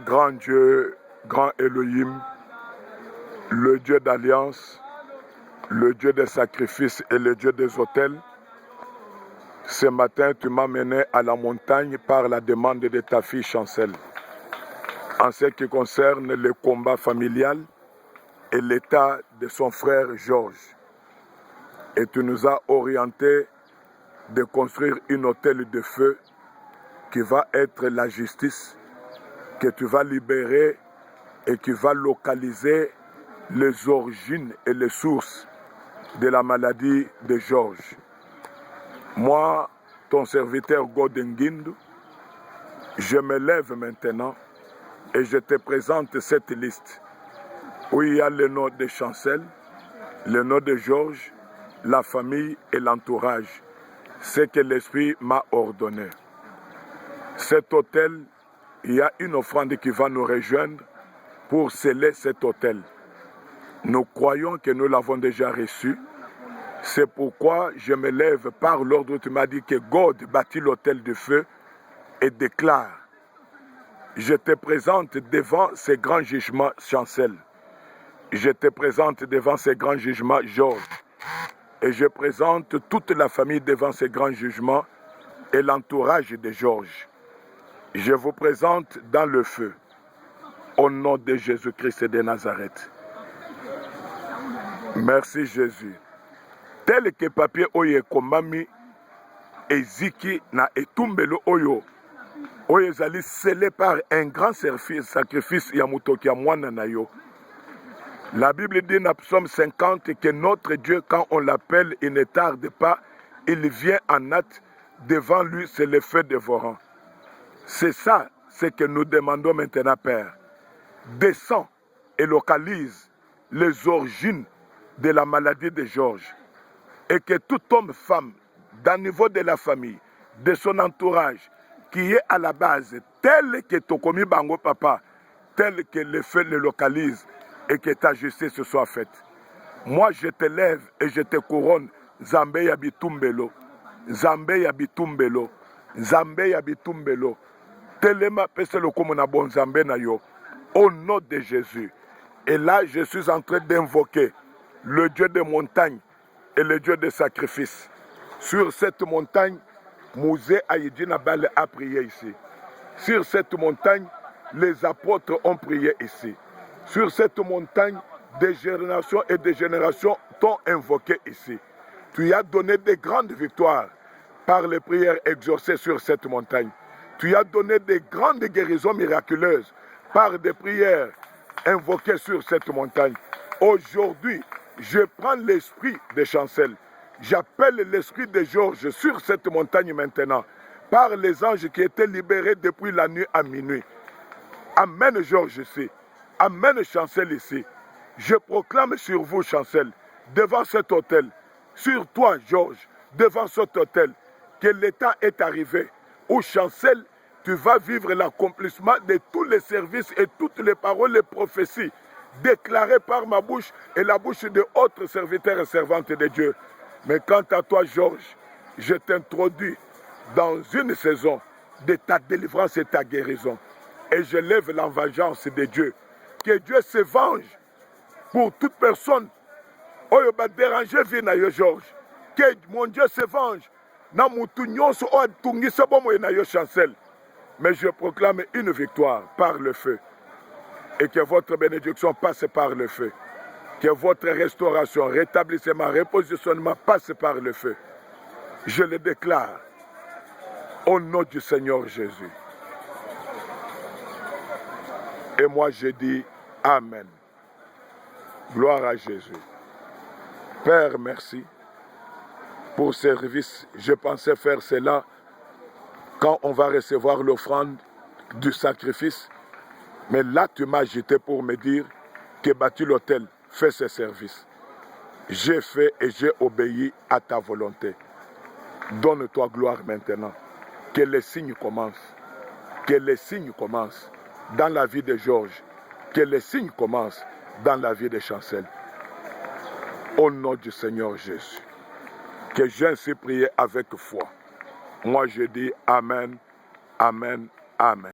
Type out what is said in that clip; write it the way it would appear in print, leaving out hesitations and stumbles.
grand Dieu, grand Elohim, le Dieu d'alliance, le Dieu des sacrifices et le Dieu des autels. Ce matin, tu m'as mené à la montagne par la demande de ta fille Chancel. En ce qui concerne le combat familial et l'état de son frère Georges. Et tu nous as orientés de construire une hôtel de feu qui va être la justice, que tu vas libérer et qui va localiser les origines et les sources de la maladie de Georges. Moi, ton serviteur Godengindu, je me lève maintenant et je te présente cette liste où il y a le nom de Chancel, le nom de Georges, la famille et l'entourage. C'est que l'Esprit m'a ordonné. Cet hôtel, il y a une offrande qui va nous rejoindre pour sceller cet hôtel. Nous croyons que nous l'avons déjà reçu. C'est pourquoi je me lève par l'ordre où tu m'as dit que God bâtit l'hôtel de feu et déclare: je te présente devant ces grands jugements, Chancel. Je te présente devant ces grands jugements, Georges. Et je présente toute la famille devant ces grands jugements et l'entourage de Georges. Je vous présente dans le feu, au nom de Jésus-Christ de Nazareth. Merci Jésus. Tel que papier oye komami eziki na etumbelo oyo ezali scellé par un grand sacrifice ya mutoki ya mwana na yo. La Bible dit dans Psaume 50 que notre Dieu, quand on l'appelle, il ne tarde pas, il vient en hâte, devant lui c'est le feu dévorant. C'est ça ce que nous demandons maintenant, Père. Descends et localise les origines de la maladie de Georges. Et que tout homme, femme, dans le niveau de la famille, de son entourage, qui est à la base, tel que Tokomi Bango Papa, tel que le feu le localise, et que ta justice soit faite. Moi, je te lève et je te couronne, Zambé Yabitumbelo, Zambé Yabitumbelo, Zambé Yabitumbelo, Telema Peselo Komona Bon Zambé Nayo, au nom de Jésus. Et là, je suis en train d'invoquer le Dieu des montagnes et le Dieu des sacrifices. Sur cette montagne, Mouzé Aïdina Bale a prié ici. Sur cette montagne, les apôtres ont prié ici. Sur cette montagne, des générations et des générations t'ont invoqué ici. Tu as donné des grandes victoires par les prières exaucées sur cette montagne. Tu as donné des grandes guérisons miraculeuses par des prières invoquées sur cette montagne. Aujourd'hui, je prends l'esprit de Chancel. J'appelle l'esprit de Georges sur cette montagne maintenant, par les anges qui étaient libérés depuis la nuit à minuit. Amène Georges ici. Amène Chancel ici. Je proclame sur vous, Chancel, devant cet hôtel, sur toi, Georges, devant cet hôtel, que l'état est arrivé où, Chancel, tu vas vivre l'accomplissement de tous les services et toutes les paroles et prophéties déclarées par ma bouche et la bouche de autres serviteurs et servantes de Dieu. Mais quant à toi, Georges, je t'introduis dans une saison de ta délivrance et ta guérison. Et je lève la vengeance de Dieu. Que Dieu se venge pour toute personne qui va déranger vie na yo, Georges. Que mon Dieu se venge. Na mutu nyonso o tungisa bomo na yo, Chancel. Mais je proclame une victoire par le feu. Et que votre bénédiction passe par le feu. Que votre restauration, rétablissement, repositionnement passe par le feu. Je le déclare au nom du Seigneur Jésus. Et moi je dis Amen. Gloire à Jésus. Père, merci pour ce service. Je pensais faire cela quand on va recevoir l'offrande du sacrifice. Mais là, tu m'as agité pour me dire que bâti l'hôtel, fais ce service. J'ai fait et j'ai obéi à ta volonté. Donne-toi gloire maintenant. Que les signes commencent. Que les signes commencent dans la vie de Georges. Que les signes commencent dans la vie de Chancel. Au nom du Seigneur Jésus. Que j'ai ainsi prié avec foi. Moi je dis Amen, Amen, Amen.